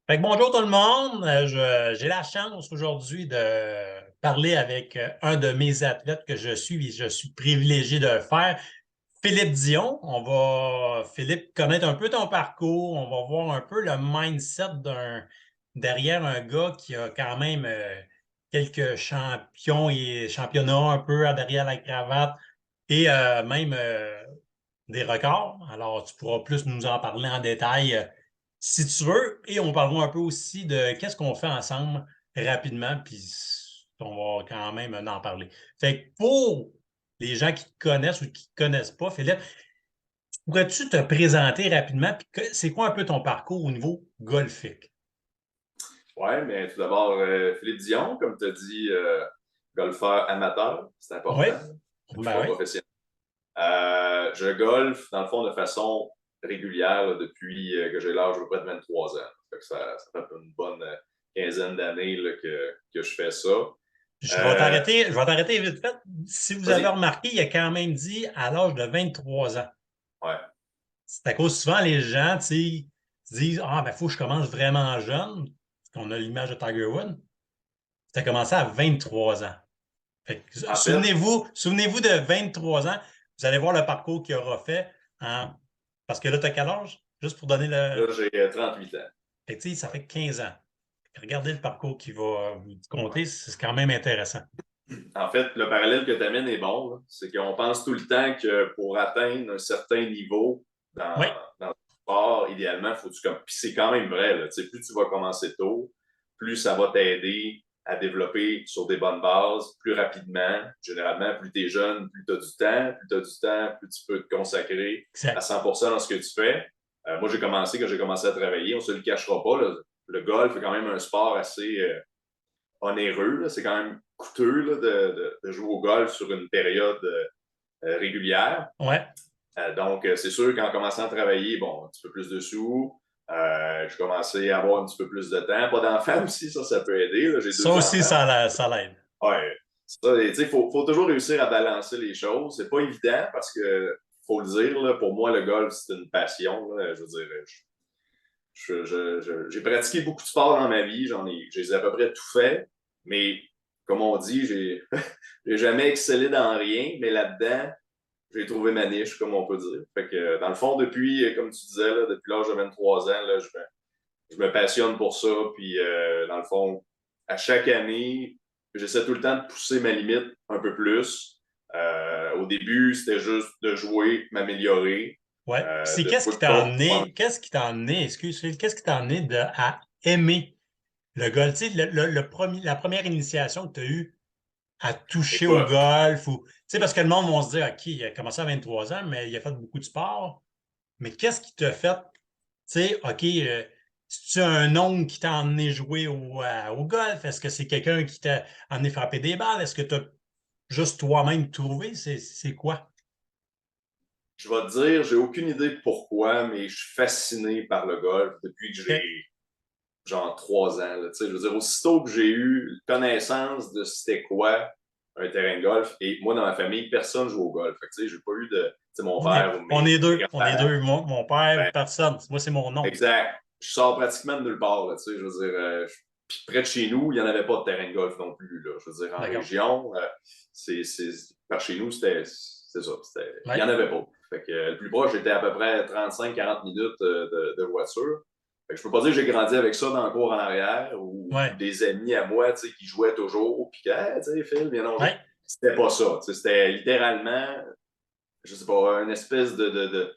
Fait que bonjour tout le monde. J'ai la chance aujourd'hui de parler avec un de mes athlètes que je suis et je suis privilégié de le faire, Philippe Dion. Philippe, connaître un peu ton parcours. On va voir un peu le mindset derrière un gars qui a quand même quelques champions et championnats un peu derrière la cravate et même des records. Alors, tu pourras plus nous en parler en détail si tu veux. Et on parlera un peu aussi de qu'est-ce qu'on fait ensemble rapidement, puis on va quand même en parler. Fait que pour les gens qui te connaissent ou qui ne te connaissent pas, Philippe, pourrais-tu te présenter rapidement? Puis c'est quoi un peu ton parcours au niveau golfique? Ouais, mais tout d'abord, Philippe Dion, comme tu as dit, golfeur amateur, c'est Oui, important. Je ne suis ben pas oui. professionnel. Je golfe, dans le fond, de façon régulière là, depuis que j'ai l'âge de près de 23 ans. Ça fait une bonne quinzaine d'années là, que je fais ça. Euh, Je vais t'arrêter vite fait. Si vous avez Vas-y. remarqué, il a quand même dit à l'âge de 23 ans. Ouais. C'est à cause souvent les gens, tu sais, se disent ah ben faut que je commence vraiment jeune, parce qu'on a l'image de Tiger Woods. Tu as commencé à 23 ans. Fait que, En fait, souvenez-vous de 23 ans, vous allez voir le parcours qu'il aura fait parce que là, tu as quel âge? Juste pour donner le. là, j'ai 38 ans. Fait que, tu sais, ça Ouais. fait 15 ans. Regardez le parcours qu'il va vous Ouais. compter, c'est quand même intéressant. En fait, le parallèle que tu amènes est bon. Là. C'est qu'on pense tout le temps que pour atteindre un certain niveau Oui, dans le sport, idéalement, faut tu comme. Puis c'est quand même vrai. Là. Plus tu vas commencer tôt, plus ça va t'aider à développer sur des bonnes bases plus rapidement. Généralement, plus tu es jeune, plus tu as du temps. Plus tu as du temps, plus tu peux te consacrer à exact. 100% dans ce que tu fais. Moi, quand j'ai commencé à travailler, on ne se le cachera pas. Là, le golf est quand même un sport assez onéreux. C'est quand même coûteux là, de jouer au golf sur une période régulière. Ouais. Donc, c'est sûr qu'en commençant à travailler, bon, un petit peu plus de sous, je commençais à avoir un petit peu plus de temps. Pas d'enfants aussi, ça peut aider. Là. J'ai Ça deux aussi, enfants. ça l'aide. Ouais. Il faut toujours réussir à balancer les choses. C'est pas évident parce que, faut le dire, là, pour moi, le golf, c'est une passion. Là. Je veux dire, j'ai pratiqué beaucoup de sports dans ma vie, j'ai à peu près tout fait, mais comme on dit, j'ai jamais excellé dans rien, mais là-dedans, j'ai trouvé ma niche, comme on peut dire. Fait que, dans le fond, depuis, comme tu disais, là, depuis l'âge de 23 ans, là, je me passionne pour ça, puis dans le fond, à chaque année, j'essaie tout le temps de pousser ma limite un peu plus. Au début, c'était juste de jouer, m'améliorer, Ouais. Puis c'est de jouer pour qu'est-ce qui t'a amené, excuse, qu'est-ce qui t'a amené à aimer le golf? Tu sais, la première initiation que tu as eue à toucher au écoute. golf ou, tu sais, parce que le monde va se dire, OK, il a commencé à 23 ans, mais il a fait beaucoup de sport. Mais qu'est-ce qui t'a fait, tu sais, OK, c'est-tu un oncle qui t'a emmené jouer au golf? Est-ce que c'est quelqu'un qui t'a emmené frapper des balles? Est-ce que tu as juste toi-même trouvé? C'est quoi? Je vais te dire, j'ai aucune idée pourquoi, mais je suis fasciné par le golf depuis que OK. j'ai genre 3 ans. Là. Je veux dire, aussitôt que j'ai eu connaissance de c'était quoi un terrain de golf, et moi, dans ma famille, personne joue au golf. Fait que, j'ai pas eu de. Mon père ou On mes est deux. On est grands-parents. deux. Mon père, Ben, personne. Moi, c'est mon oncle. exact. Je sors pratiquement de nulle part. Là, je veux dire, puis près de chez nous, il n'y en avait pas de terrain de golf non plus. Là. Je veux dire, en D'accord. région, par chez nous, c'est ça. Il n'y en Ouais. avait pas. Fait que, le plus proche, j'étais à peu près 35-40 minutes de voiture. Fait que je peux pas dire que j'ai grandi avec ça dans le cours en arrière ou Ouais. des amis à moi qui jouaient toujours. Puis, hey, tu sais, Phil, viens donc jouer. Ouais. C'était pas ça. C'était littéralement, je sais pas, une espèce de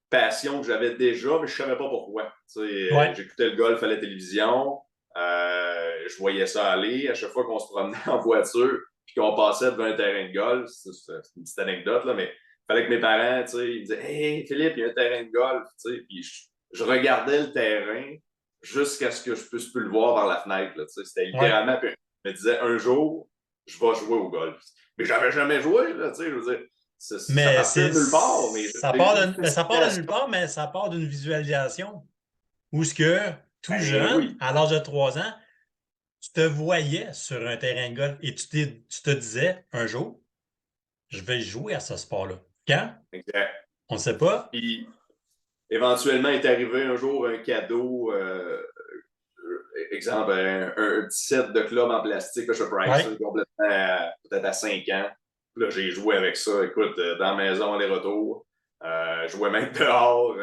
passion que j'avais déjà, mais je savais pas pourquoi. Ouais. J'écoutais le golf à la télévision, je voyais ça aller. À chaque fois qu'on se promenait en voiture, puis qu'on passait devant un terrain de golf, c'est une petite anecdote, là, mais il fallait que mes parents, ils me disaient Hey Philippe, il y a un terrain de golf. Puis je regardais le terrain jusqu'à ce que je puisse plus le voir par la fenêtre. C'était Ouais. littéralement. Puis je me disais un jour, je vais jouer au golf. Mais j'avais jamais joué, là, je veux dire. Ça Mais partait de nulle part, mais j'ai une ça part de nulle fascination. part, mais ça part d'une visualisation où ce que, tout Ben jeune, oui. à l'âge de 3 ans, tu te voyais sur un terrain de golf et tu te disais, un jour, je vais jouer à ce sport-là. Quand? Exact. On ne sait pas. Puis, éventuellement est arrivé un jour un cadeau, exemple, un petit set de clubs en plastique là, chez Price, Ouais, complètement peut-être à 5 ans. Puis là, j'ai joué avec ça, écoute, dans la maison, aller-retour. Je jouais même dehors.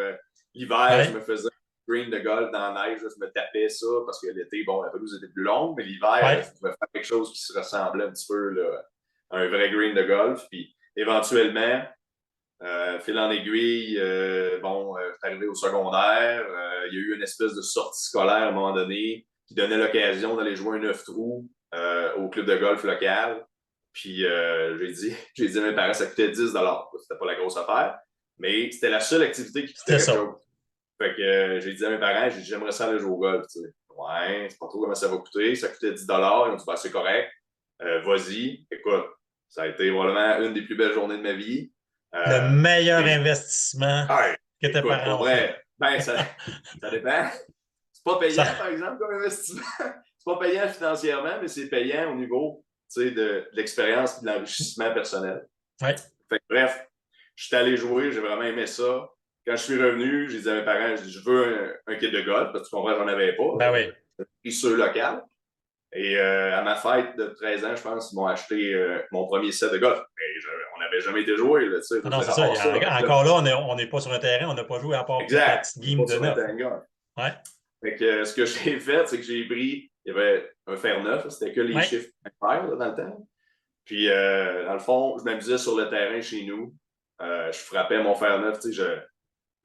L'hiver, je ouais, me faisais un green de golf dans la neige, je me tapais ça parce que l'été, bon, la pelouse était plus longue, mais l'hiver, ouais. je pouvais faire quelque chose qui se ressemblait un petit peu là, à un vrai green de golf. Puis éventuellement, fil en aiguille, je suis arrivé au secondaire. Il y a eu une espèce de sortie scolaire à un moment donné qui donnait l'occasion d'aller jouer un 9 trous au club de golf local. Puis j'ai dit à mes parents, ça coûtait 10 $. C'était pas la grosse affaire, mais c'était la seule activité qui coûtait C'était quelque ça. chose. Fait que j'ai dit à mes parents, j'ai dit, j'aimerais ça aller jouer au golf. Tu sais. Ouais, c'est pas trop comment ça va coûter. Ça coûtait 10 $. Ils ont dit, ben, c'est correct. Vas-y. Écoute, ça a été probablement une des plus belles journées de ma vie. Le Euh, meilleur et, investissement ouais, que tes écoute, pour parents ont fait. vrai, ben, ça dépend. C'est pas Ça, payant, par exemple, comme investissement. C'est pas payant financièrement, mais c'est payant au niveau de l'expérience et de l'enrichissement personnel. ouais, Fait que, bref, je suis allé jouer, j'ai vraiment aimé ça. Quand je suis revenu, j'ai dit à mes parents, je veux un kit de golf, parce que tu comprends, j'en avais pas. ben oui. J'ai pris ceux local. Et à ma fête de 13 ans, je pense, ils m'ont acheté mon premier set de golf. Mais on n'avait jamais été joué, là, tu sais, je Ah veux non, dire, c'est à ça. part ça. Encore là, on n'est pas sur un terrain, on n'a pas joué à part peut-être la Exact, petite on n'est game pas de sur un neuf. terrain de golf. Ouais, Fait que ce que j'ai fait, c'est que j'ai pris, il y avait un fer neuf, c'était que les ouais, chiffres impairs là, dans le temps. Puis, dans le fond, je m'amusais sur le terrain chez nous. Je frappais mon fer neuf, tu sais,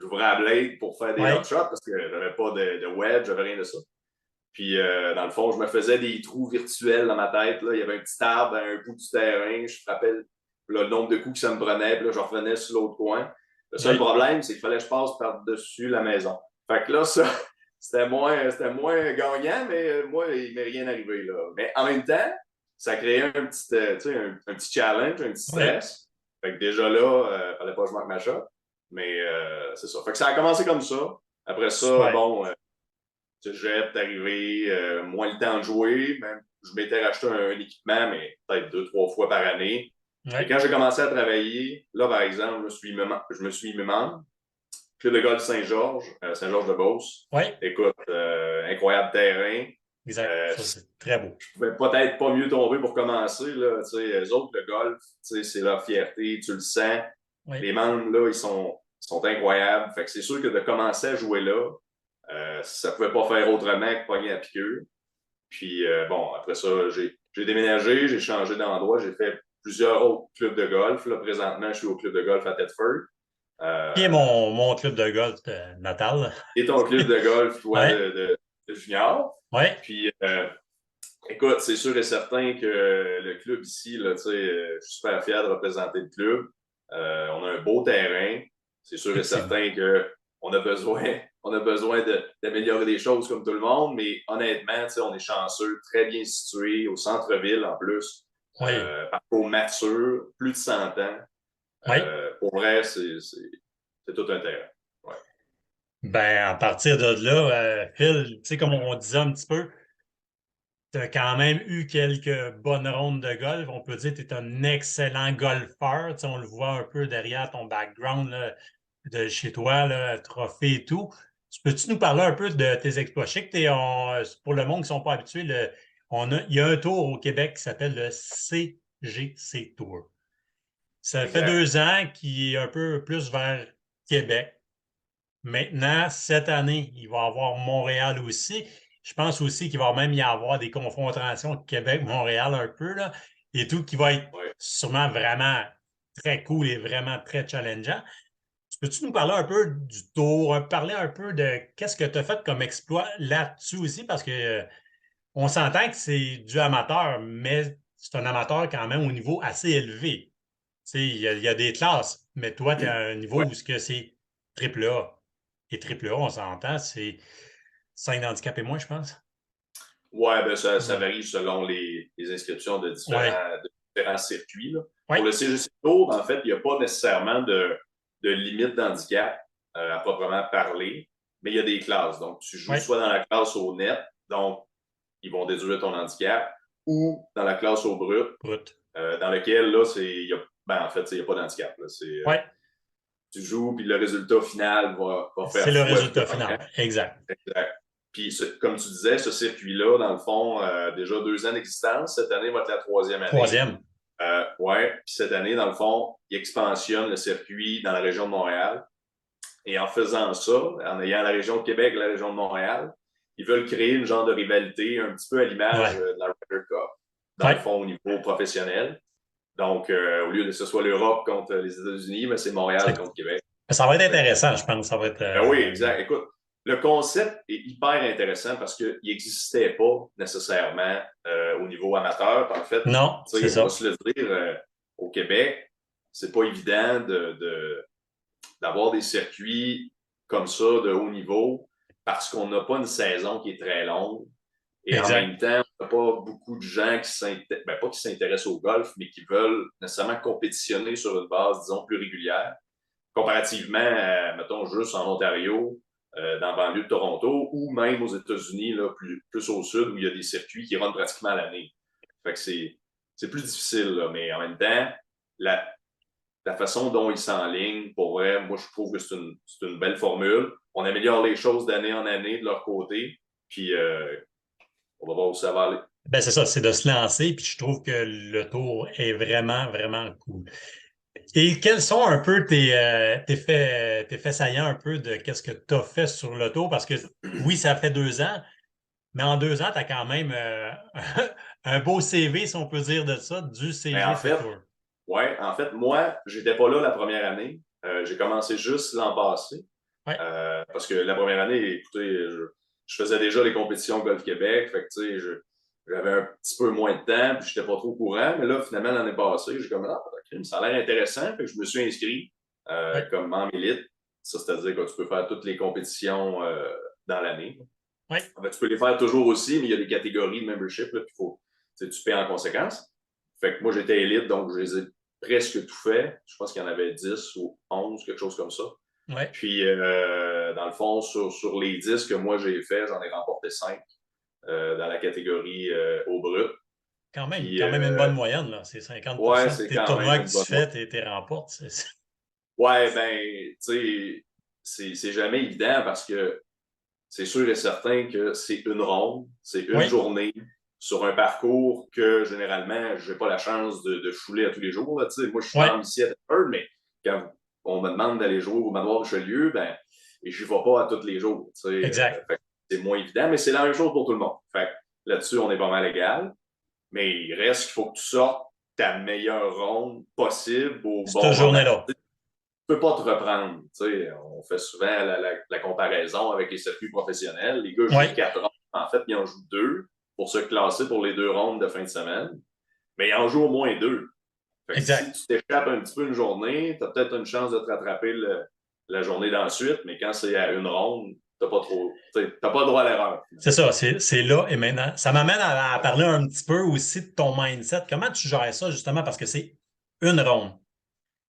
j'ouvrais la blade pour faire des hot ouais, shots parce que j'avais pas de wedge, j'avais rien de ça. Puis, dans le fond, je me faisais des trous virtuels dans ma tête. Là. Il y avait un petit arbre à un bout du terrain. Je frappais le nombre de coups que ça me prenait. Puis là, je revenais sur l'autre coin. Le seul ouais. problème, c'est qu'il fallait que je passe par-dessus la maison. Fait que là, ça, c'était moins gagnant, mais moi, il m'est rien arrivé. Là. Mais en même temps, ça créait un petit challenge, un petit Ouais. stress. Fait que déjà là, il fallait pas que je manque ma shot. Mais c'est ça. Fait que ça a commencé comme ça. Après ça, Super. bon, cégep, arrivé, moins le temps de jouer. Même, je m'étais racheté un équipement, mais peut-être 2, 3 fois par année. Et Ouais. quand j'ai commencé à travailler, là, par exemple, je me suis mis membre. Club de golf Saint-Georges, Saint-Georges-de-Beauce. Ouais. Écoute, incroyable terrain. Exact. Euh, Ça, c'est très beau. je pouvais peut-être pas mieux tomber pour commencer. Là, eux autres, le golf, c'est leur fierté, tu le sens. Oui. Les membres, là, ils sont incroyables. Fait que c'est sûr que de commencer à jouer là, ça ne pouvait pas faire autrement que pogner la piqûre. Puis, bon, après ça, j'ai déménagé, j'ai changé d'endroit, j'ai fait plusieurs autres clubs de golf. Là, présentement, je suis au club de golf à Thetford. Qui est Euh, mon club de golf natal? et ton club de golf, toi, Ouais. de junior. Ouais. Puis, écoute, c'est sûr et certain que le club ici, là, je suis super fier de représenter le club. On a un beau terrain. C'est sûr et Effectivement. certain qu'on a besoin, on a besoin d'améliorer des choses comme tout le monde, mais honnêtement, on est chanceux, très bien situé, au centre-ville en plus, Oui. parcours mature, plus de 100 ans. Oui. Pour vrai, c'est tout un terrain. Ouais. Ben, à partir de là, Phil, tu sais, comme on disait un petit peu, tu as quand même eu quelques bonnes rondes de golf. On peut dire que tu es un excellent golfeur. Tu sais, on le voit un peu derrière ton background là, de chez toi, là, trophée et tout. Peux-tu nous parler un peu de tes exploits? Je sais que pour le monde qui ne sont pas habitués, il y a un tour au Québec qui s'appelle le CGC Tour. Ça fait Exact. 2 ans qu'il est un peu plus vers Québec. Maintenant, cette année, il va y avoir Montréal aussi. Je pense aussi qu'il va même y avoir des confrontations Québec-Montréal un peu, là, et tout, qui va être Ouais. sûrement vraiment très cool et vraiment très challengeant. Peux-tu nous parler un peu du tour, parler un peu de qu'est-ce que tu as fait comme exploit là-dessus aussi? Parce que on s'entend que c'est du amateur, mais c'est un amateur quand même au niveau assez élevé. Tu sais, il y a des classes, mais toi, tu es à un niveau Ouais. où ce que c'est triple A. Et triple A, on s'entend, c'est 5 handicapés et moins, je pense. Ouais, ben ça Ouais. varie selon les inscriptions Ouais. de différents circuits. Là. Pour Ouais. le CGC Tour, en fait, il n'y a pas nécessairement de limite d'handicap à proprement parler, mais il y a des classes. Donc, tu joues Ouais. soit dans la classe au net, donc ils vont déduire ton handicap, ou dans la classe au brut, Brut. dans lequel, là, en fait, il n'y a pas d'handicap. Là. Ouais. tu joues, puis le résultat final va C'est faire le foi du résultat gagnant. final. Exact. Exact. Puis, comme tu disais, ce circuit-là, dans le fond, déjà 2 ans d'existence. Cette année va être la 3e année. Troisième. Ouais. Puis cette année, dans le fond, ils expansionnent le circuit dans la région de Montréal. Et en faisant ça, en ayant la région de Québec et la région de Montréal, ils veulent créer une genre de rivalité un petit peu à l'image de la Ryder Cup, dans le fond, au niveau professionnel. Donc, au lieu de que ce soit l'Europe contre les États-Unis, mais c'est Montréal contre Québec. Ça va être intéressant, je pense. Ça va être, Ben oui, exact. Écoute, le concept est hyper intéressant parce qu'il n'existait pas nécessairement au niveau amateur. En fait, non, c'est on ça. va se le dire, au Québec, c'est pas évident d'avoir des circuits comme ça de haut niveau parce qu'on n'a pas une saison qui est très longue. Et exact. En même temps, on n'a pas beaucoup de gens pas qui s'intéressent au golf, mais qui veulent nécessairement compétitionner sur une base, disons, plus régulière. Comparativement à, mettons, juste en Ontario, dans la banlieue de Toronto, ou même aux États-Unis, là, plus au sud, où il y a des circuits qui rentrent pratiquement à l'année. Fait que c'est plus difficile, là, mais en même temps, la façon dont ils s'enlignent, pour vrai, moi, je trouve que c'est une belle formule. On améliore les choses d'année en année de leur côté, puis on va voir où ça va aller. Ben, c'est ça, c'est de se lancer, puis je trouve que le tour est vraiment, vraiment cool. Et quels sont un peu tes faits saillants un peu de qu'est-ce que tu as fait sur le tour? Parce que oui, ça fait 2 ans, mais en 2 ans, tu as quand même un beau CV, si on peut dire de ça, du Mais CGC Tour. en fait, moi, j'étais pas là la première année. J'ai commencé juste l'an passé. Ouais. Parce que la première année, écoutez, je faisais déjà les compétitions Golf Québec. Fait que, tu sais, j'avais un petit peu moins de temps, puis j'étais pas trop au courant. Mais là, finalement, l'année passée, j'ai comme, ça a l'air intéressant. Fait que je me suis inscrit comme membre élite. Ça, c'est-à-dire que tu peux faire toutes les compétitions dans l'année. Ouais. En fait, tu peux les faire toujours aussi, mais il y a des catégories de membership, puis tu paies en conséquence. Fait que moi, j'étais élite, donc je les ai presque tout fait. Je pense qu'il y en avait 10 ou 11, quelque chose comme ça. Ouais. Puis, dans le fond, sur les 10 que moi j'ai fait, j'en ai remporté 5 dans la catégorie au brut. Quand même, Puis, quand même une bonne moyenne, là. C'est 50 ouais, de c'est tes quand tournois même que une tu bonne fais, moyenne. tu remportes. Ouais, ben, tu sais, c'est jamais évident parce que c'est sûr et certain que c'est une ronde, c'est une journée sur un parcours que généralement, je n'ai pas la chance de fouler à tous les jours. Là, moi, je suis membre ici à Thetford, mais quand on me demande d'aller jouer au Manoir Richelieu, ben, je n'y vais pas à tous les jours. Exact. C'est moins évident, mais c'est la même chose pour tout le monde. Fait là-dessus, on est pas mal égal. Mais il reste qu'il faut que tu sortes ta meilleure ronde possible au Cette bon moment. journée-là. Tu peux pas te reprendre. On fait souvent la comparaison avec les circuits professionnels. Les gars jouent 4 rondes. En fait, ils en jouent 2 pour se classer pour les 2 rondes de fin de semaine. Mais ils en jouent au moins 2. Fait que si tu t'échappes un petit peu une journée, tu as peut-être une chance de te rattraper la journée d'ensuite, mais quand c'est à une ronde, t'as pas le droit à l'erreur. C'est ça, c'est là et maintenant. Ça m'amène à parler un petit peu aussi de ton mindset. Comment tu gères ça, justement, parce que c'est une ronde.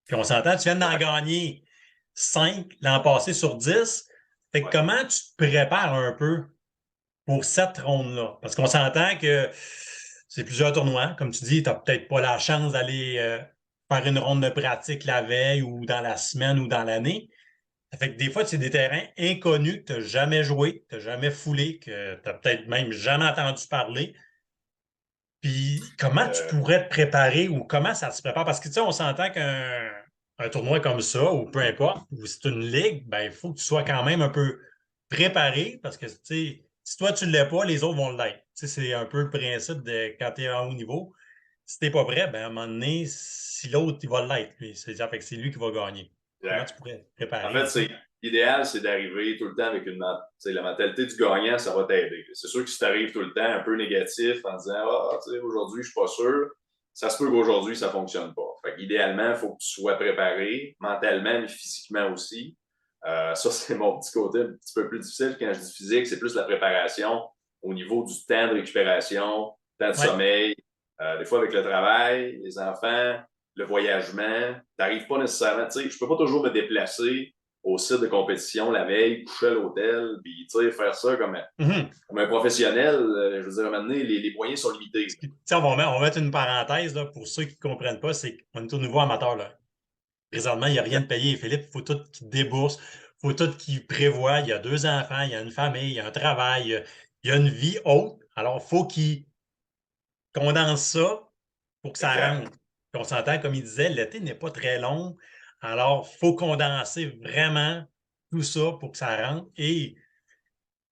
Puis on s'entend, tu viens d'en gagner 5 l'an passé sur 10. Fait que comment tu te prépares un peu pour cette ronde-là? Parce qu'on s'entend que c'est plusieurs tournois. Comme tu dis, tu n'as peut-être pas la chance d'aller faire une ronde de pratique la veille ou dans la semaine ou dans l'année. Ça fait que des fois, c'est des terrains inconnus que tu n'as jamais joué, que tu n'as jamais foulé, que tu n'as peut-être même jamais entendu parler. Puis comment tu pourrais te préparer ou comment ça se prépare? Parce que tu sais, on s'entend qu'un tournoi comme ça, ou peu importe, ou c'est une ligue, ben, il faut que tu sois quand même un peu préparé parce que tu sais, si toi tu ne l'es pas, les autres vont l'être. Tu sais, c'est un peu le principe de quand tu es en haut niveau. Si tu n'es pas prêt, ben, à un moment donné, si l'autre il va l'être, lui, c'est lui qui va gagner. Comment tu pourrais te En préparer un fait, peu? l'idéal, c'est d'arriver tout le temps avec la mentalité du gagnant, ça va t'aider. C'est sûr que si tu arrives tout le temps un peu négatif en disant aujourd'hui, je suis pas sûr, ça se peut qu'aujourd'hui, ça fonctionne pas. Fait idéalement, il faut que tu sois préparé mentalement, mais physiquement aussi. Ça, c'est mon petit côté un petit peu plus difficile. Quand je dis physique, c'est plus la préparation au niveau du temps de récupération, temps de sommeil. Des fois, avec le travail, les enfants, le voyagement, tu n'arrives pas nécessairement, tu sais, je peux pas toujours me déplacer au site de compétition la veille, coucher à l'hôtel, puis faire ça comme un professionnel. Je veux dire, à un moment donné, les moyens sont limités. On va mettre une parenthèse là, pour ceux qui ne comprennent pas, c'est qu'on est au niveau amateur. Là. présentement, il n'y a rien de payé. Philippe, il faut tout qu'il débourse, il faut tout qu'il prévoit. Il y a 2 enfants, il y a une famille, il y a un travail, il y a une vie haute. Alors, il faut qu'il condense ça pour que ça Exact. rentre. Puis on s'entend, comme il disait, l'été n'est pas très long. Alors, il faut condenser vraiment tout ça pour que ça rentre. Et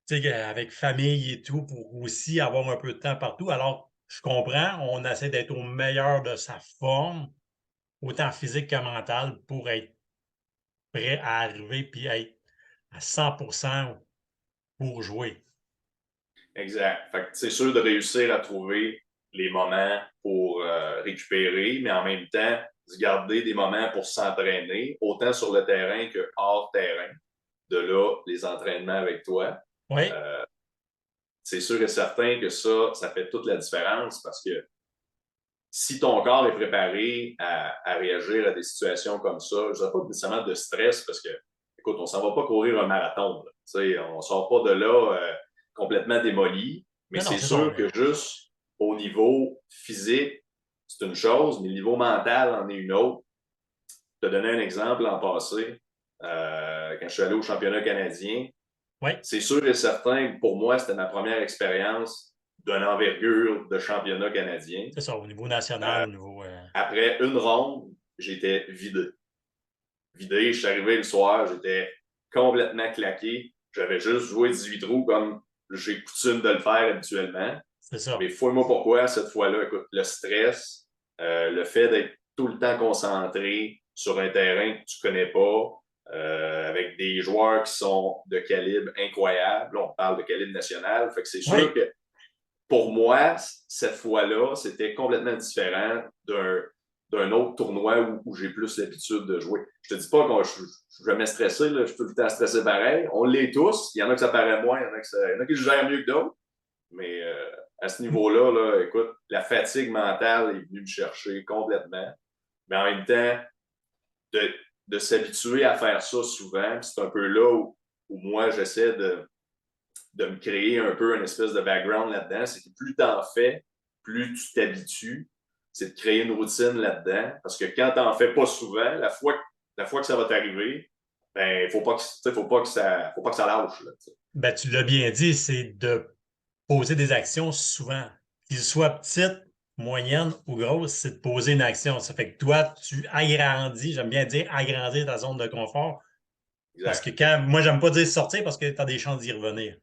tu sais, avec famille et tout, pour aussi avoir un peu de temps partout. Alors, je comprends, on essaie d'être au meilleur de sa forme, autant physique que mentale, pour être prêt à arriver puis être à 100% pour jouer. Exact. Fait que c'est sûr de réussir à trouver les moments pour récupérer, mais en même temps, se garder des moments pour s'entraîner, autant sur le terrain que hors terrain. De là, les entraînements avec toi. Oui, Euh, c'est sûr et certain que ça fait toute la différence parce que si ton corps est préparé à réagir à des situations comme ça, je n'ai pas nécessairement de stress parce que, écoute, on s'en va pas courir un marathon. On ne sort pas de là complètement démoli, mais non, non, c'est c'est ça. sûr que juste au niveau physique, c'est une chose, mais le niveau mental en est une autre. Je te donner un exemple en passé, quand je suis allé au championnat canadien, Oui, c'est sûr et certain, pour moi, c'était ma première expérience d'une envergure de championnat canadien. c'est ça, au niveau national, au niveau. Après une ronde, j'étais vidé. Vidé, je suis arrivé le soir, j'étais complètement claqué. J'avais juste joué 18 trous comme j'ai coutume de le faire habituellement. C'est ça. Mais fouille-moi pourquoi, cette fois-là, écoute, le stress, le fait d'être tout le temps concentré sur un terrain que tu connais pas, avec des joueurs qui sont de calibre incroyable. Là, on parle de calibre national. Fait que c'est sûr Oui, que pour moi, cette fois-là, c'était complètement différent d'un autre tournoi où j'ai plus l'habitude de jouer. Je te dis pas que je suis jamais stressé, là, je suis tout le temps stressé pareil. On l'est tous. Il y en a que ça paraît moins, il y en a qui gèrent mieux que d'autres. Mais à ce niveau-là, là, écoute, la fatigue mentale est venue me chercher complètement. Mais en même temps, de, de s'habituer à faire ça souvent, c'est un peu là où moi, j'essaie de me créer un peu une espèce de background là-dedans. C'est que plus tu en fais, plus tu t'habitues. C'est de créer une routine là-dedans. Parce que quand tu n'en fais pas souvent, la fois que ça va t'arriver, ben, faut pas que ça lâche. Là, ben, tu l'as bien dit, c'est de poser des actions souvent. Qu'ils soient petites, moyennes ou grosses, c'est de poser une action. Ça fait que toi, tu agrandis, j'aime bien dire agrandir ta zone de confort. Parce que exact. moi, j'aime pas dire sortir parce que tu as des chances d'y revenir.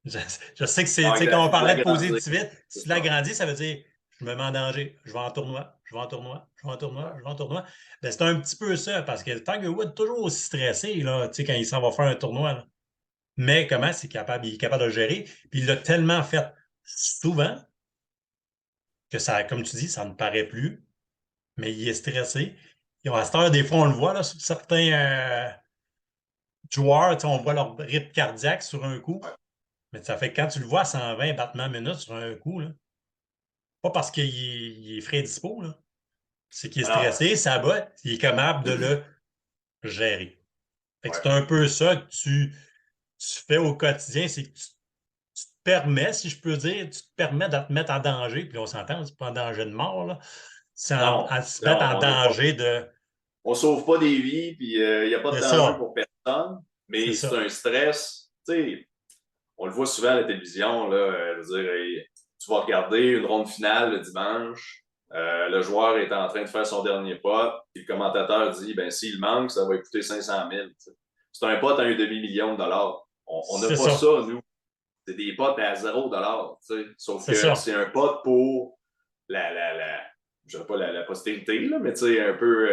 Je, je sais que c'est, Non, tu sais, quand exact. on Faut parlait de l'agrandir. poser vite, C'est si tu ça. l'agrandis, ça veut dire je me mets en danger, je vais en tournoi, je vais en tournoi, je vais en tournoi, Ouais. je vais en tournoi. Ben, c'est un petit peu ça, parce que Tiger Woods est toujours aussi stressé là, tu sais, quand il s'en va faire un tournoi. Là. Mais comment il est capable de le gérer? Puis il l'a tellement fait souvent que ça, comme tu dis, ça ne paraît plus, mais il est stressé. Et à cette heure, des fois, on le voit là, sur certains joueurs, tu sais, on voit leur rythme cardiaque sur un coup. Ouais. Mais ça fait que quand tu le vois à 120 battements minutes sur un coup, là, pas parce qu'il est frais dispo, là, c'est qu'il est Alors, stressé, ça bat, il est capable de le gérer. Fait que ouais. c'est un peu ça que tu fais au quotidien, c'est que tu te permets, si je peux dire, tu te permets de te mettre en danger, puis on s'entend, c'est pas en danger de mort, là. C'est Non, à se mettre non, en on n'est pas. danger de. On sauve pas des vies, puis il n'y a pas de C'est danger ça, pour personne, c'est mais c'est ça. un stress. Tu sais, on le voit souvent à la télévision, là, je veux dire, tu vas regarder une ronde finale le dimanche, le joueur est en train de faire son dernier pot, puis le commentateur dit, ben s'il manque, ça va coûter 500 000. T'sais. C'est un pot à un demi-million de dollars. On n'a C'est pas ça, ça. nous. C'est des potes à 0 $. Sauf C'est que ça. c'est un pot pour je dirais pas la postérité, là, mais tu sais, un peu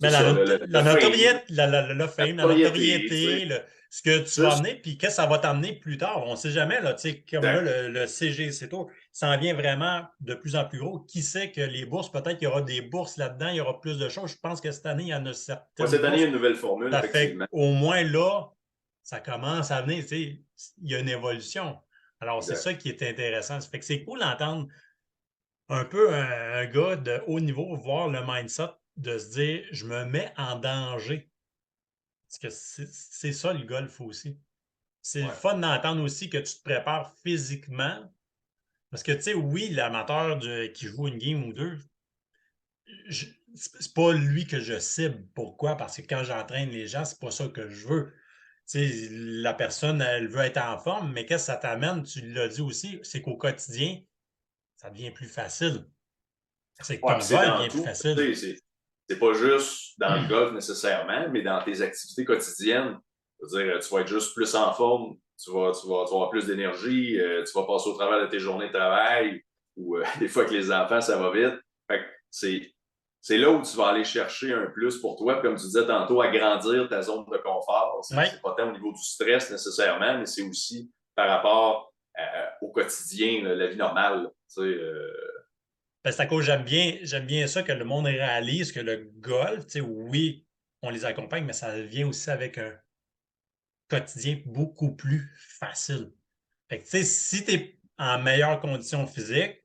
c'est Mais ça, la le fame, notoriété, le la fame, la notoriété, tu sais. notoriété, ce que tu vas Juste, amener, puis qu'est-ce que ça va t'amener plus tard. On ne sait jamais, là, tu sais, comme là, exact. le CGC Tour s'en vient vraiment de plus en plus gros. Qui sait que les bourses, peut-être qu'il y aura des bourses là-dedans, il y aura plus de choses. Je pense que cette année, il y en a Ouais, certaines cette année, il y a bourses. une nouvelle formule, Ça fait effectivement. qu'au moins là, ça commence à venir, tu sais, il y a une évolution. Alors, c'est Exact. ça qui est intéressant. Ça fait que c'est cool d'entendre un peu un gars de haut niveau voir le mindset de se dire, je me mets en danger. Parce que c'est ça le golf aussi. C'est le Ouais. fun d'entendre aussi que tu te prépares physiquement. Parce que, tu sais, oui, l'amateur qui joue une game ou deux, c'est pas lui que je cible. Pourquoi? Parce que quand j'entraîne les gens, c'est pas ça que je veux. Tu sais, la personne, elle veut être en forme, mais qu'est-ce que ça t'amène? Tu l'as dit aussi, c'est qu'au quotidien, ça devient plus facile. C'est que Ouais, ton puis c'est gars dans devient plus tout. facile. Tu sais, c'est pas juste dans le golf nécessairement, mais dans tes activités quotidiennes. Je veux dire, tu vas être juste plus en forme, tu vas avoir plus d'énergie, tu vas passer au travers de tes journées de travail, ou des fois avec les enfants, ça va vite. Fait que c'est là où tu vas aller chercher un plus pour toi. Puis comme tu disais tantôt, agrandir ta zone de confort. Oui. C'est pas tant au niveau du stress nécessairement, mais c'est aussi par rapport au quotidien, là, la vie normale. Tu sais, Ben, c'est à cause j'aime bien ça que le monde réalise que le golf, tu sais, oui, on les accompagne, mais ça vient aussi avec un quotidien beaucoup plus facile. Fait que, tu sais, si tu es en meilleure condition physique,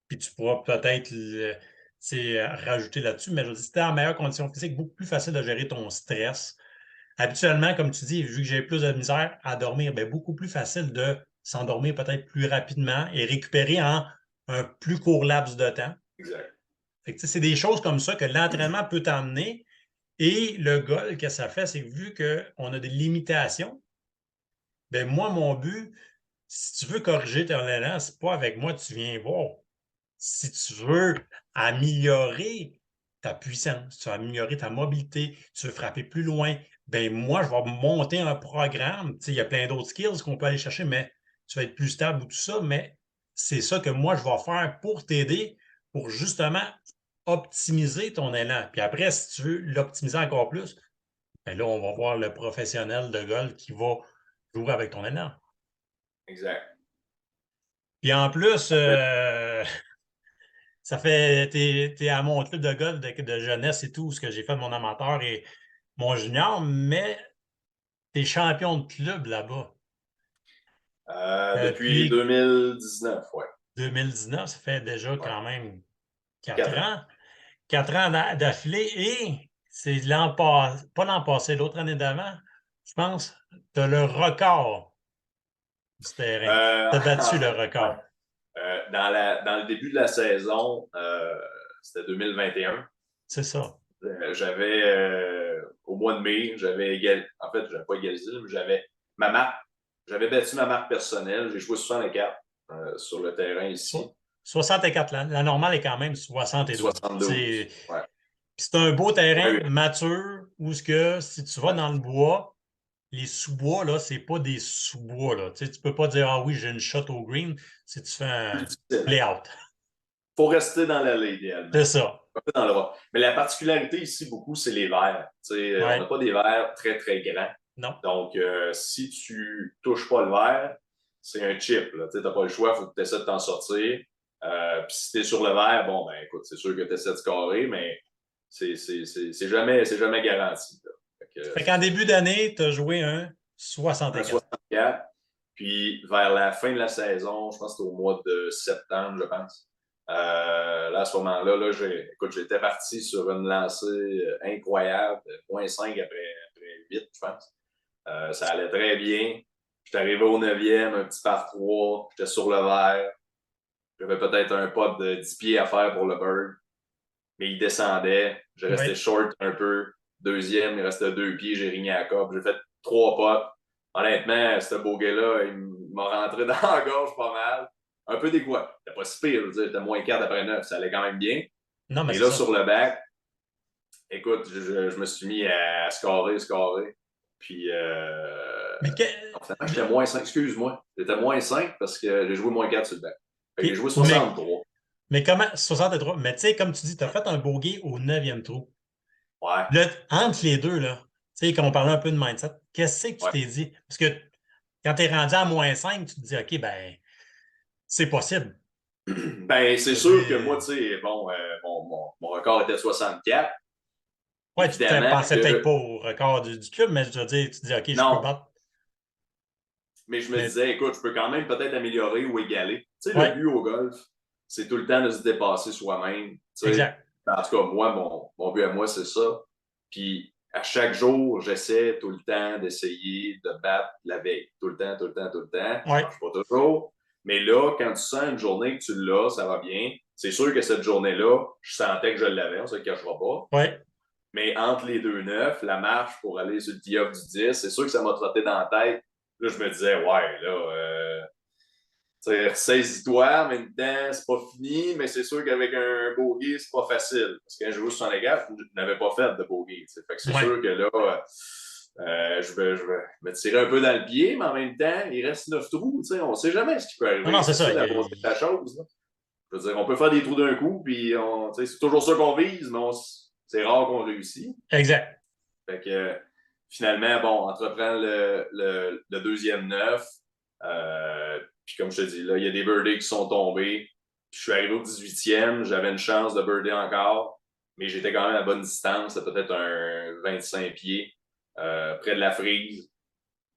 puis tu pourras peut-être tu sais, rajouter là-dessus, mais je veux dire, si tu es en meilleure condition physique, beaucoup plus facile de gérer ton stress. Habituellement, comme tu dis, vu que j'ai plus de misère à dormir, ben, beaucoup plus facile de s'endormir peut-être plus rapidement et récupérer en un plus court laps de temps. exact. Fait que, tu sais, c'est des choses comme ça que l'entraînement peut t'emmener. Et le golf, ce que ça fait, c'est que vu qu'on a des limitations, ben moi, mon but, si tu veux corriger ton élan, c'est pas avec moi, tu viens voir. Si tu veux améliorer ta puissance, tu veux améliorer ta mobilité, tu veux frapper plus loin, ben moi, je vais monter un programme. Tu sais, il y a plein d'autres skills qu'on peut aller chercher, mais tu vas être plus stable ou tout ça, mais c'est ça que moi, je vais faire pour t'aider, pour justement optimiser ton élan. Puis après, si tu veux l'optimiser encore plus, ben là, on va voir le professionnel de golf qui va jouer avec ton élan. Exact. Puis en plus, ça fait, t'es à mon club de golf de jeunesse et tout, ce que j'ai fait de mon amateur et mon junior, mais t'es champion de club là-bas. Depuis Depuis 2019, ouais. 2019, ça fait déjà Ouais. quand même 4 4 ans. ans. 4 ans d'affilée et c'est l'an passé, pas l'an passé, l'autre année d'avant, je pense, t'as le record du terrain. T'as En battu le fait, ouais. record. Dans le début de la saison, c'était 2021. C'est ça. J'avais, au mois de mai, en fait, j'avais pas égalisé, mais ma marque. J'avais battu ma marque personnelle. J'ai joué 64 sur le terrain ici. 64, la normale est quand même 72. 72. Ouais. C'est un beau terrain Ouais, mature où ce que si tu vas ouais. dans le bois, les sous-bois, là, c'est pas des sous-bois. Là. Tu sais, tu peux pas dire Ah oui, j'ai une shot au green si tu fais Plus un difficile. play-out. Faut rester dans l'allée, idéalement. C'est ça. Pas dans le droit. Mais la particularité ici, beaucoup, c'est les verres. Tu sais, on n'a Ouais. pas des verres très, très grands. Non. Donc, si tu touches pas le verre, c'est un chip. Tu n'as pas le choix, il faut que tu essaies de t'en sortir. Puis si tu es sur le verre, bon, ben écoute, c'est sûr que tu essaies de scorer, mais c'est jamais garanti. Là. Fait C'est qu'en ça. début d'année, tu as joué un Un 64. 64. Puis vers la fin de la saison, je pense que c'était au mois de septembre, je pense. Là, à ce moment-là, là, écoute, j'étais parti sur une lancée incroyable, 0.5 après 8, je pense. Ça allait très bien. J'étais arrivé au 9e, un petit par 3, j'étais sur le verre. J'avais peut-être un pot de 10 pieds à faire pour le bird, mais il descendait. Je restais Oui. short un peu. Deuxième, il restait 2 pieds, j'ai rigné à la corde. J'ai fait 3 potes. Honnêtement, ce bogey-là, il m'a rentré dans la gorge pas mal. Un peu dégoûté. C'était pas si pire, je veux dire, j'étais moins 4 après 9, ça allait quand même bien. Non, mais Mais c'est là, ça. sur le back, écoute, je me suis mis à scorer. Puis, Mais, que- finalement, j'étais moins 5, excuse-moi. J'étais moins 5 parce que j'ai joué moins 4 sur le back. Fait que j'ai puis- joué mais, 63. mais comment 63? Mais tu sais, comme tu dis, tu as fait un bogey au neuvième trou. Ouais, Là, entre les deux, là, tu sais, quand on parlait un peu de mindset, qu'est-ce que tu ouais. t'es dit? Parce que quand tu es rendu à -5, tu te dis, OK, ben, c'est possible. Ben, c'est Je veux sûr que moi, dire, tu sais, bon, mon record était 64. ouais, tu ne Évidemment pensais peut-être pas que au record du club, mais je veux dire, tu te dis, OK, je peux non, battre. mais je me Mais, disais, écoute, je peux quand même peut-être améliorer ou égaler. Tu sais, le ouais, but au golf, c'est tout le temps de se dépasser soi-même. Tu sais, exact. en tout cas, moi, mon but à moi, c'est ça. Puis, à chaque jour, j'essaie tout le temps d'essayer de battre la veille. Tout le temps. Ça Ouais, marche pas toujours. Mais là, quand tu sens une journée que tu l'as, ça va bien. C'est sûr que cette journée-là, je sentais que je l'avais, on ne se le cachera pas. Ouais. Mais entre les 2,9, la marche pour aller sur le tee-off du 10, c'est sûr que ça m'a trotté dans la tête. Là, je me disais, ouais, là, ressaisis-toi, en même temps, c'est pas fini, mais c'est sûr qu'avec un bogey, c'est pas facile. Parce que quand je joue sur les gars, je n'avais pas fait de bogey. Fait que c'est Ouais. sûr que là, je vais me tirer un peu dans le pied, mais en même temps, il reste 9 trous. On ne sait jamais ce qui peut Non, non, arriver. c'est C'est ça. ça la beauté de la chose. Là. Je veux dire, on peut faire des trous d'un coup, puis c'est toujours ça qu'on vise, mais c'est rare qu'on réussit. Exact. Fait que finalement, bon, entreprend le deuxième 9. Puis comme je te dis, là, il y a des birdies qui sont tombés. Puis je suis arrivé au 18e, j'avais une chance de birdier encore, mais j'étais quand même à bonne distance, c'était peut-être un 25 pieds, près de la frise.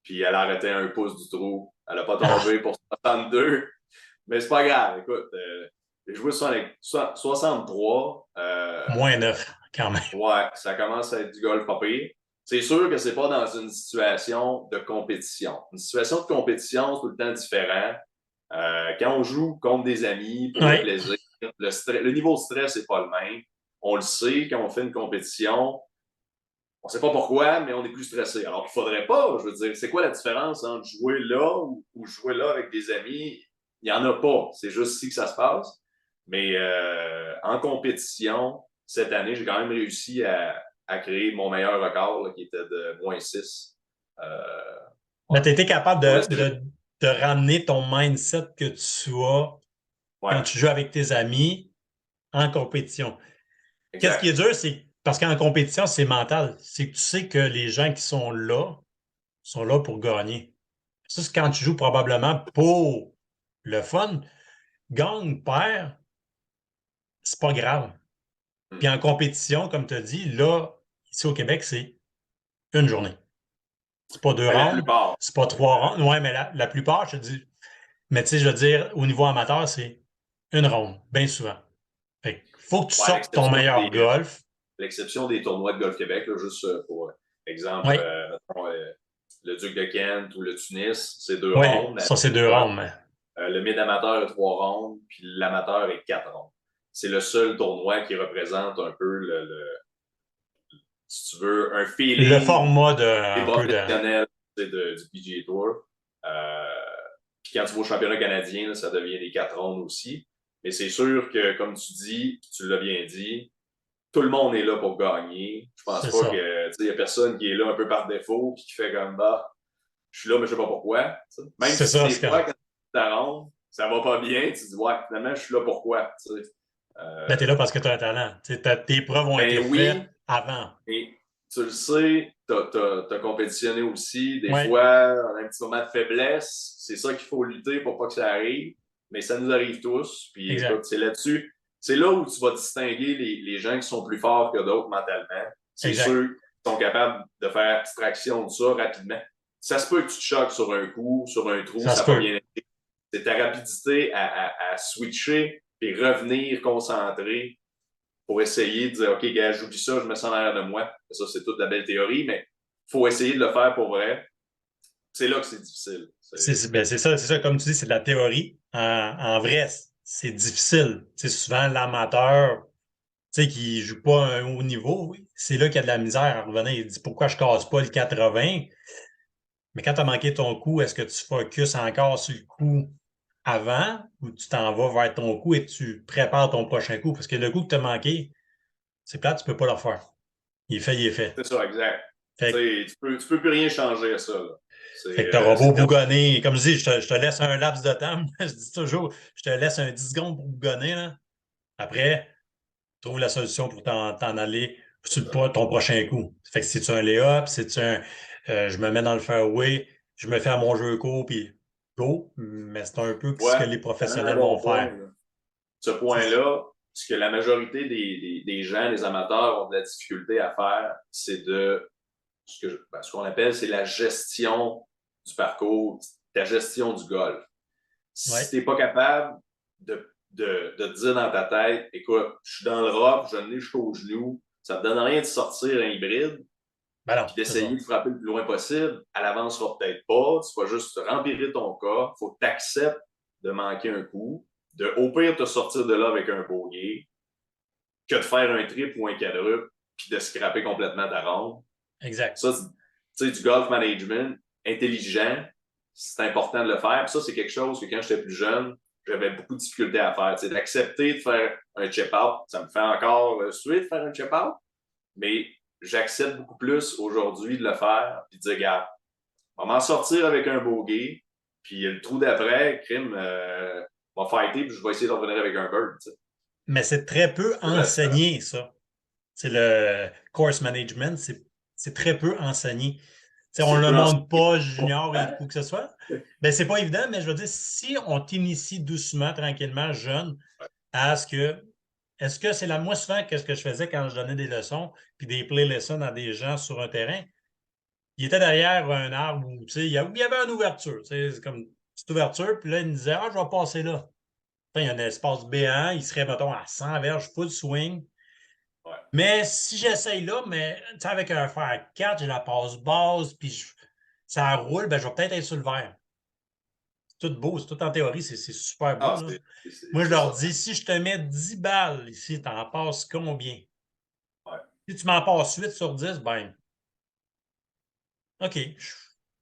Puis elle arrêtait un pouce du trou. Elle n'a pas tombé pour 62. Mais c'est pas grave, écoute. J'ai joué 63. Moins 9, quand même. Ouais, ça commence à être du golf pas pire. C'est sûr que c'est pas dans une situation de compétition. Une situation de compétition, c'est tout le temps différent. Quand on joue contre des amis pour le Ouais. plaisir, le niveau de stress n'est pas le même. On le sait, quand on fait une compétition, on ne sait pas pourquoi, mais on est plus stressé. Alors qu'il ne faudrait pas. Je veux dire, c'est quoi la différence entre jouer là ou jouer là avec des amis? Il n'y en a pas. C'est juste ici que ça se passe. Mais en compétition, cette année, j'ai quand même réussi à créer mon meilleur record, là, qui était de -6. Mais Ouais. tu été capable Pour rester- de ramener ton mindset que tu as quand Ouais, tu joues avec tes amis en compétition. Qu'est-ce qui est exact. dur, c'est parce qu'en compétition, c'est mental. C'est que tu sais que les gens qui sont là pour gagner. Ça, c'est quand tu joues probablement pour le fun. Gagne, perd, c'est pas grave. Puis en Mhm. compétition, comme tu as dit, là, ici au Québec, c'est une journée. C'est pas deux Ben, la rounds, plupart. c'est pas trois rounds. Ouais, mais la plupart, je te dis, mais tu sais, je veux dire, au niveau amateur, c'est une ronde, bien souvent. Fait que faut que tu Ouais, à sortes ton meilleur golf. l'exception des tournois de Golf Québec, là, juste pour exemple, Oui, mettons, le Duc de Kent ou le Tunis, c'est 2 rondes, oui, mais ça, c'est deux après rounds. Mais... ça, le mid-amateur est 3 rondes, puis l'amateur est 4 rondes. C'est le seul tournoi qui représente un peu si tu veux, un Le feeling format des un peu de. professionnels du PGA Tour. Euh, puis quand tu vas au championnat canadien, là, ça devient des 4 rondes aussi. Mais c'est sûr que, comme tu dis, tu l'as bien dit, tout le monde est là pour gagner. Je pense C'est pas ça. que il y a personne qui est là un peu par défaut puis qui fait comme bah, je suis là, mais je sais pas pourquoi. T'sais. Même C'est si ça, des c'est fois, quand. quand tu t'arranges, ça va pas bien, tu te dis ouais, finalement, je suis là pourquoi. Ben, t'es Euh, là parce que tu as un talent. Tes preuves ont été ben faites oui, avant. et tu le sais, t'as compétitionné aussi. Des Oui, fois, on a un petit moment de faiblesse. C'est ça qu'il faut lutter pour pas que ça arrive. Mais ça nous arrive tous. Puis écoute, exact. c'est là-dessus. C'est là où tu vas distinguer les gens qui sont plus forts que d'autres mentalement. C'est Exact. ceux qui sont capables de faire abstraction de ça rapidement. Ça se peut que tu te choques sur un coup, sur un trou, Ça ça se n'a pas peut. bien été. C'est ta rapidité à switcher et revenir concentré pour essayer de dire, OK, gars, j'oublie ça, je me sens en arrière de moi. Ça, c'est toute la belle théorie, mais il faut essayer de le faire pour vrai. C'est là que c'est difficile. Ben, c'est ça, comme tu dis, c'est de la théorie. En vrai, c'est difficile. C'est souvent l'amateur, tu sais, qui joue pas à un haut niveau, oui, c'est là qu'il y a de la misère à revenir. Il dit pourquoi je casse pas le 80? Mais quand tu as manqué ton coup, est-ce que tu focuses encore sur le coup avant ou tu t'en vas vers ton coup et tu prépares ton prochain coup? Parce que le coup que tu as manqué, c'est plate, tu peux pas le refaire. Il est fait, il est fait. C'est ça, exact. Fait, Tu peux plus rien changer à ça. Là. fait que tu auras beau C'est terminé. bougonner. Comme je dis, je te laisse un laps de temps. Je dis toujours, je te laisse un 10 secondes pour bougonner. Là. Après, trouve la solution pour t'en aller sur ton prochain coup. Fait que si tu un lay-up, si tu un je me mets dans le fairway, je me fais à mon jeu court, puis go. Mais c'est un peu ce Ouais, que les c'est un professionnels vont bon point. faire. Là. Ce point-là, ce que la majorité des gens, des amateurs, ont de la difficulté à faire, c'est de ce qu'on appelle, c'est la gestion du parcours, la gestion du golf. Si Ouais. tu n'es pas capable de te dire dans ta tête, écoute, je suis dans le rough, je l'ai jusqu'au genou, ça ne te donne rien de sortir un hybride, Ben non, puis c'est d'essayer ça. de frapper le plus loin possible. Elle avancera peut-être pas, tu vas juste te rempirer ton corps. Il faut que tu acceptes de manquer un coup, de au pire te sortir de là avec un bogey que de faire un triple ou un quadruple puis de scraper complètement ta ronde. Exact. Ça, tu sais, du golf management intelligent, c'est important de le faire. Puis ça, c'est quelque chose que quand j'étais plus jeune, j'avais beaucoup de difficultés à faire. Tu sais, d'accepter de faire un chip-out, ça me fait encore suer de faire un chip-out, mais j'accepte beaucoup plus aujourd'hui de le faire puis de dire, regarde, on va m'en sortir avec un bogey, puis le trou d'après, crime, va fighter, puis je vais essayer de revenir avec un bird. Tu sais. Mais c'est très peu enseigné, ça. C'est le course management, c'est très peu enseigné. T'sais, on C'est ne le peu montre pas enseigné. junior et où que ce soit. Ben, c'est pas évident, mais je veux dire, si on t'initie doucement, tranquillement, jeune, à ce que. Est-ce que c'est là, moi, souvent, qu'est-ce que je faisais quand je donnais des leçons, puis des play lessons à des gens sur un terrain? Il était derrière un arbre où, il y avait une ouverture. C'est comme une petite ouverture, puis là, il me disait, ah, je vais passer là. Enfin, il y a un espace béant, il serait, mettons, à 100 verges, full swing. Ouais. Mais si j'essaye là, mais avec un fer 4, j'ai la passe basse, puis ça roule, ben, je vais peut-être être sur le vert. C'est tout beau, c'est tout en théorie, c'est super beau. Ah, Là. Moi, je c'est leur ça. dis, si je te mets 10 balles ici, tu en passes combien? Ouais. Si tu m'en passes 8 sur 10, ben, OK,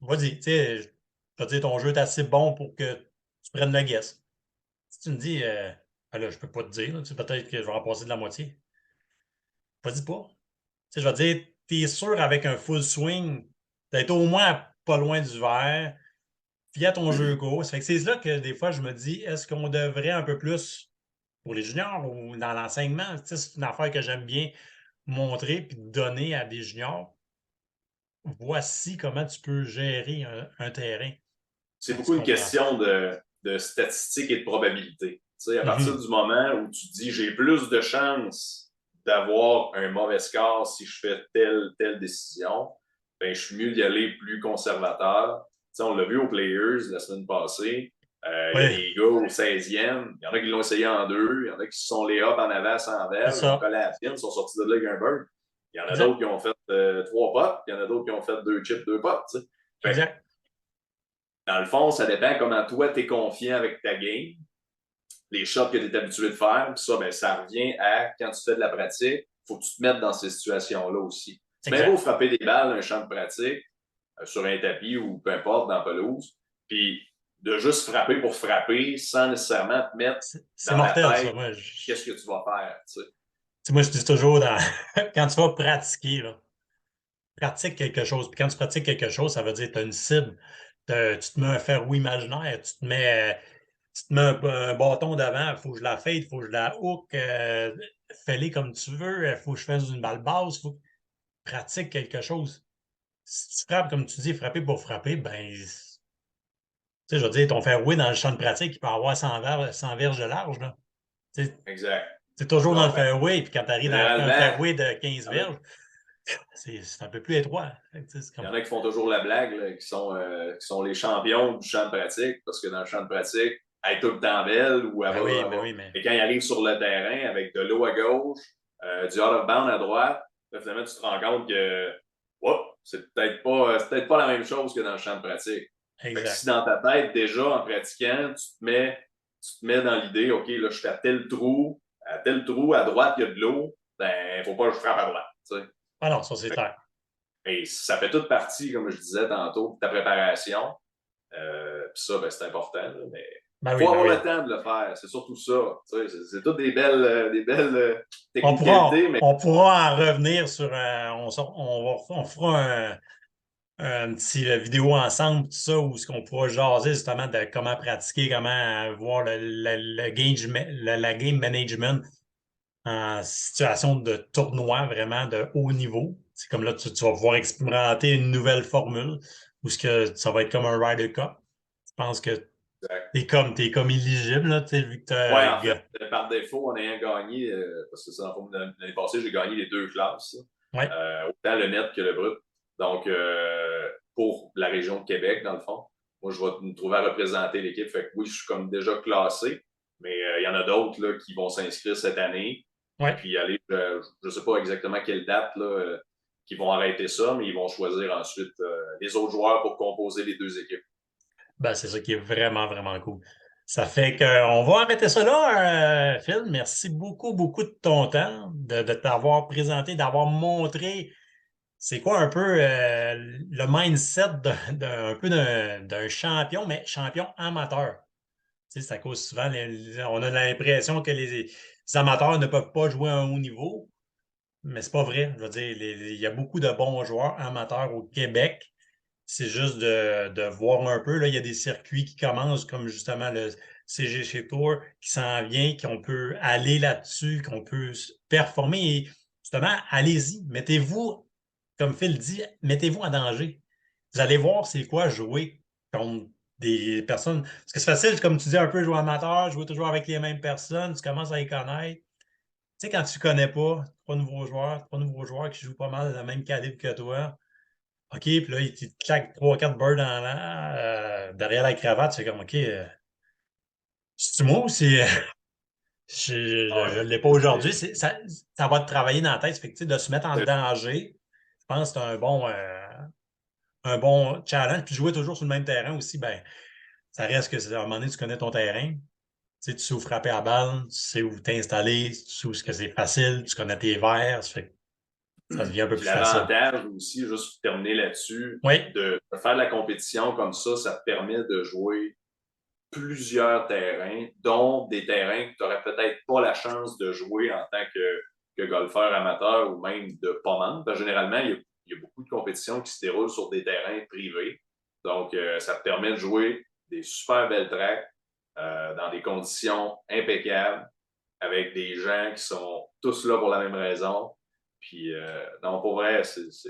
vas-y, tu sais, je vais dire, ton jeu est assez bon pour que tu prennes le guess. Si tu me dis, ben là, je peux pas te dire, peut-être que je vais en passer de la moitié. Vas-y pas. Tu sais, je vais dire, t'es sûr avec un full swing d'être au moins pas loin du vert, puis à ton jeu court. Ça fait que c'est là que des fois, je me dis, est-ce qu'on devrait un peu plus, pour les juniors ou dans l'enseignement, tu sais, c'est une affaire que j'aime bien montrer puis donner à des juniors. Voici comment tu peux gérer un terrain. C'est Ben, tu beaucoup une comprends ça. question de statistiques et de probabilité. Tu sais, à partir Mhm. du moment où tu dis j'ai plus de chances d'avoir un mauvais score si je fais telle décision, ben, je suis mieux d'y aller plus conservateur. Tu sais, on l'a vu aux Players la semaine passée. Il y a Oui, des gars au 16e, il y en a qui l'ont essayé en deux, il y en a qui se sont les up en avant sans c'est verre, ils ont ça. collé à la pine, ils sont sortis de là avec un bird. Il y en a d'autres Exact. qui ont fait trois potes, il y en a d'autres qui ont fait deux chips, deux potes. Tu sais. Fait que, Exact. dans le fond, ça dépend comment toi, tu es confiant avec ta game, les shots que tu es habitué de faire. Puis ça, ben, ça revient à quand tu fais de la pratique, il faut que tu te mettes dans ces situations-là aussi. C'est bien beau Exact. frapper des balles dans un champ de pratique, sur un tapis ou peu importe, dans la pelouse, puis de juste frapper pour frapper sans nécessairement te mettre C'est dans la mortel, ça. tête Moi, qu'est-ce que tu vas faire. Tu sais. moi, je dis toujours, quand tu vas pratiquer, là, pratique quelque chose. Puis quand tu pratiques quelque chose, ça veut dire que tu as une cible. Tu te mets un fairway imaginaire, tu te mets un bâton devant, il faut que je la fade, il faut que je la hook, fais-les comme tu veux, il faut que je fasse une balle basse, il faut que tu pratiques quelque chose. Si tu frappes, comme tu dis, frapper pour frapper, ben, tu sais, je veux dire, ton fairway dans le champ de pratique, il peut avoir 100 verges de large, là. Exact. C'est toujours dans le Bon, ben, fairway, puis quand tu arrives dans un généralement, fairway de 15 il y en a verges, c'est un peu plus étroit. C'est Il y comme... en a qui font toujours la blague, là, qui sont les champions du champ de pratique, parce que dans le champ de pratique, elle est tout le temps belle ou elle va, Ben oui, mais Et quand ils arrivent sur le terrain avec de l'eau à gauche, du out of bound à droite, là, finalement, tu te rends compte que c'est peut-être pas la même chose que dans le champ de pratique. Fait que si exact. dans ta tête, déjà, en pratiquant, tu te mets dans l'idée, OK, là, je suis à tel trou, à droite, il y a de l'eau, ben, il faut pas que je frappe à droite. Tu sais. Ah non, ça c'est clair. Et ça fait toute partie, comme je disais tantôt, de ta préparation. Puis ça, ben, c'est important. Là, mais il faut Ben avoir le oui. temps de le faire. C'est surtout ça. C'est toutes des belles technicalités, mais On pourra en revenir sur on fera un petit vidéo ensemble, tout ça, où ce qu'on pourra jaser justement de comment pratiquer, comment voir la game management en situation de tournoi vraiment de haut niveau. C'est comme là, tu vas pouvoir expérimenter une nouvelle formule où ce que ça va être comme un Ryder Cup. Je pense que t'es comme éligible, là, tu sais, vu que ouais, en fait, par défaut, en ayant gagné, parce que ça, l'année passée, j'ai gagné les deux classes, ouais, autant le net que le brut. Donc, pour la région de Québec, dans le fond, moi, je vais me trouver à représenter l'équipe. Fait que oui, je suis comme déjà classé, mais il y en a d'autres là, qui vont s'inscrire cette année. ouais. Puis aller, je ne sais pas exactement quelle date là, qui vont arrêter ça, mais ils vont choisir ensuite les autres joueurs pour composer les deux équipes. Ben, c'est ça qui est vraiment, vraiment cool. Ça fait qu'on va arrêter ça là, Phil. Merci beaucoup, beaucoup de ton temps, de t'avoir présenté, d'avoir montré c'est quoi un peu le mindset un peu d'un champion, mais champion amateur. Tu sais, ça cause souvent, on a l'impression que les amateurs ne peuvent pas jouer à un haut niveau, mais c'est pas vrai. Je veux dire, il y a beaucoup de bons joueurs amateurs au Québec. C'est juste de voir un peu. Là, il y a des circuits qui commencent, comme justement le CGC Tour qui s'en vient, qu'on peut aller là-dessus, qu'on peut performer. Et justement, allez-y, mettez-vous, comme Phil dit, mettez-vous en danger. Vous allez voir c'est quoi jouer contre des personnes. Parce que c'est facile, comme tu dis, un peu jouer amateur, jouer toujours avec les mêmes personnes, tu commences à les connaître. Tu sais, quand tu ne connais pas, trois nouveaux joueurs qui jouent pas mal le même calibre que toi, OK, puis là, il te claque 3-4 birds dans derrière la cravate. C'est comme, OK, c'est moi ou c'est. Je ne l'ai pas aujourd'hui. Ça va te travailler dans la tête. Fait que, tu sais, de se mettre en danger, je pense que c'est un bon challenge. Puis jouer toujours sur le même terrain aussi, ben, ça reste que, à un moment donné, tu connais ton terrain. Tu sais, tu sais où frapper à balle, tu sais où t'installer, tu sais où c'est facile, tu connais tes verres. Ça fait que ça devient un peu Puis plus facile. l'avantage aussi, juste pour terminer là-dessus, Oui, de faire de la compétition comme ça te permet de jouer plusieurs terrains, dont des terrains que tu n'aurais peut-être pas la chance de jouer en tant que golfeur amateur ou même de pas membre. Parce que généralement, il y a beaucoup de compétitions qui se déroulent sur des terrains privés. Donc, ça te permet de jouer des super belles tracks dans des conditions impeccables avec des gens qui sont tous là pour la même raison. Puis, non, pour vrai, je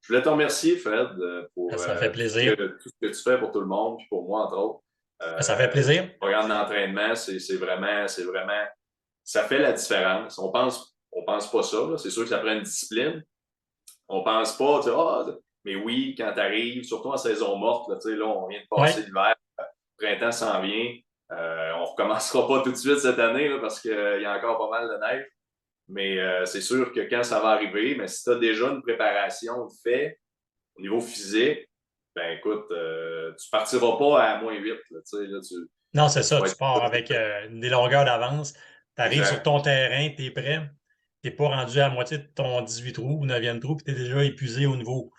voulais te remercier, Fred, pour ça fait plaisir. tout ce que tu fais pour tout le monde, puis pour moi, entre autres. Ça fait Le plaisir. programme d'entraînement, ça fait la différence. On pense pas ça. C'est sûr que ça prend une discipline. On pense pas, tu sais, mais oui, quand tu arrives, surtout en saison morte, là, on vient de Oui, passer l'hiver, le printemps s'en vient. On recommencera pas tout de suite cette année là, parce qu'il y a encore pas mal de neige. Mais c'est sûr que quand ça va arriver, mais si tu as déjà une préparation de fait au niveau physique, ben écoute, tu partiras pas à -8. non, c'est Tu ça. vas Tu être. pars avec des longueurs d'avance. Tu arrives sur Exact. ton terrain, tu es prêt. Tu n'es pas rendu à la moitié de ton 18 trous ou 9e trou, puis tu es déjà épuisé au niveau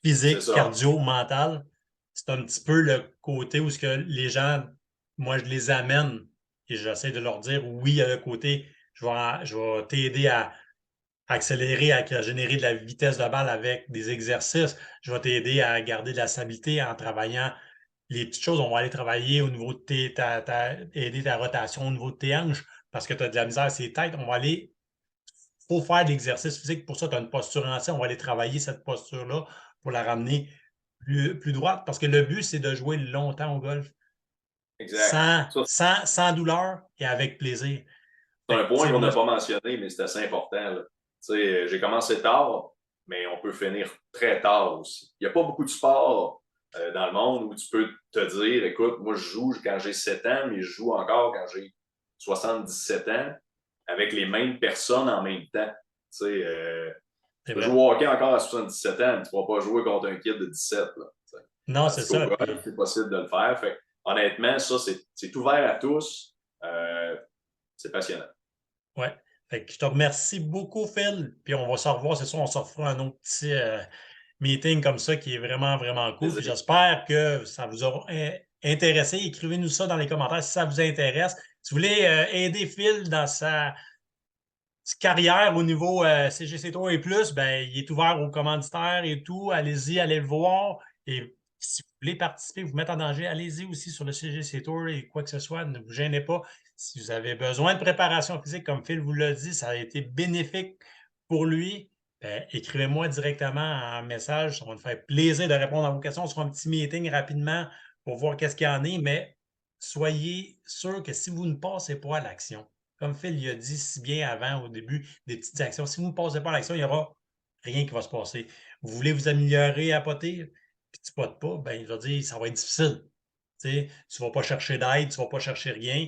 C'est physique, ça. cardio, mental. C'est un petit peu le côté où ce que les gens, moi, je les amène et j'essaie de leur dire oui, il y a le côté, je vais t'aider à accélérer, à générer de la vitesse de balle avec des exercices. Je vais t'aider à garder de la stabilité en travaillant les petites choses. On va aller travailler au niveau de aider ta rotation au niveau de tes hanches parce que tu as de la misère à ses têtes. On va aller, faut faire de l'exercice physique. Pour ça, tu as une posture ancienne. On va aller travailler cette posture-là pour la ramener plus droite parce que le but, c'est de jouer longtemps au golf Exact. Ça, sans douleur et avec plaisir. c'est Fait un que, tu point sais, qu'on moi, n'a pas mentionné, mais c'est assez important. Là. J'ai commencé tard, mais on peut finir très tard aussi. Il n'y a pas beaucoup de sports dans le monde où tu peux te dire, écoute, moi je joue quand j'ai 7 ans, mais je joue encore quand j'ai 77 ans avec les mêmes personnes en même temps. c'est Tu peux jouer vrai. au hockey encore à 77 ans, mais tu ne vas pas jouer contre un kid de 17. Là, Non, c'est tandis qu'au ça. golf, Puis, c'est possible de le faire. Fait, honnêtement, ça, c'est ouvert à tous. C'est passionnant. ouais. Fait que je te remercie beaucoup, Phil. Puis on va se revoir, c'est sûr, on se refera un autre petit meeting comme ça qui est vraiment, vraiment cool. Puis Plaisir. j'espère que ça vous aura intéressé. Écrivez-nous ça dans les commentaires si ça vous intéresse. Si vous voulez aider Phil dans sa carrière au niveau CGC Tour et plus, ben, il est ouvert aux commanditaires et tout. Allez-y, allez le voir. Et si vous voulez participer, vous mettre en danger, allez-y aussi sur le CGC Tour et quoi que ce soit. Ne vous gênez pas. Si vous avez besoin de préparation physique, comme Phil vous l'a dit, ça a été bénéfique pour lui. Ben, écrivez-moi directement un message. Ça va nous faire plaisir de répondre à vos questions. On se fera un petit meeting rapidement pour voir qu'est-ce qu'il y en est, mais soyez sûr que si vous ne passez pas à l'action, comme Phil il a dit si bien avant, au début, des petites actions. Si vous ne passez pas à l'action, il n'y aura rien qui va se passer. Vous voulez vous améliorer à poter, puis tu ne potes pas, ben, je veux dire, ça va être difficile. Tu ne vas pas chercher d'aide, tu ne vas pas chercher rien.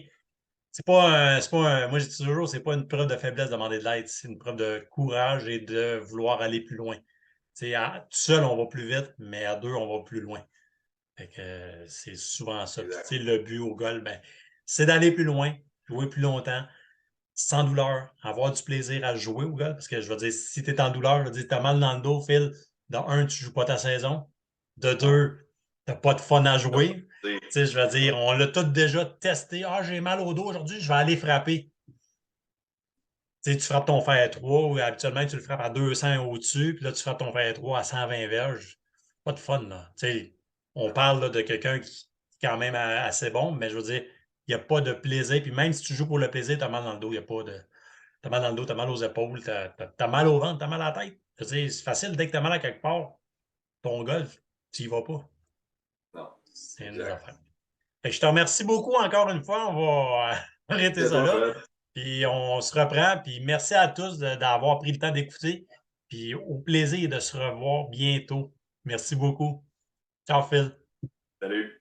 Moi, je dis toujours, c'est pas une preuve de faiblesse de demander de l'aide, c'est une preuve de courage et de vouloir aller plus loin. Tout seul, on va plus vite, mais à deux, on va plus loin. Fait que, c'est souvent ça. Puis, tu Exact. sais, le but au golf, ben, c'est d'aller plus loin, jouer plus longtemps, sans douleur, avoir du plaisir à jouer au golf. Parce que je veux dire, si tu es en douleur, je veux dire, tu as mal dans le dos, Phil, de un, tu joues pas ta saison. De Non. deux, tu n'as pas de fun à jouer. C'est Tu sais, je veux dire, on l'a tous déjà testé. Ah, j'ai mal au dos aujourd'hui, je vais aller frapper. Tu sais, tu frappes ton fer 3, ou habituellement, tu le frappes à 200 au-dessus, puis là, tu frappes ton fer 3 à 120 verges. Pas de fun, là. Tu sais, on parle là, de quelqu'un qui est quand même assez bon, mais je veux dire, il n'y a pas de plaisir. Puis même si tu joues pour le plaisir, tu as mal dans le dos, il n'y a pas de. T'as mal dans le dos, t'as mal aux épaules, t'as mal au ventre, t'as mal à la tête. Je veux dire, c'est facile, dès que t'as mal à quelque part, ton golf, tu y vas pas. non. C'est une des Exact. affaires. Fait que je te remercie beaucoup encore une fois. On va arrêter C'est ça toi, là. Fred. Puis on se reprend. Puis merci à tous d'avoir pris le temps d'écouter. Puis au plaisir de se revoir bientôt. Merci beaucoup. Ciao, Phil. Salut.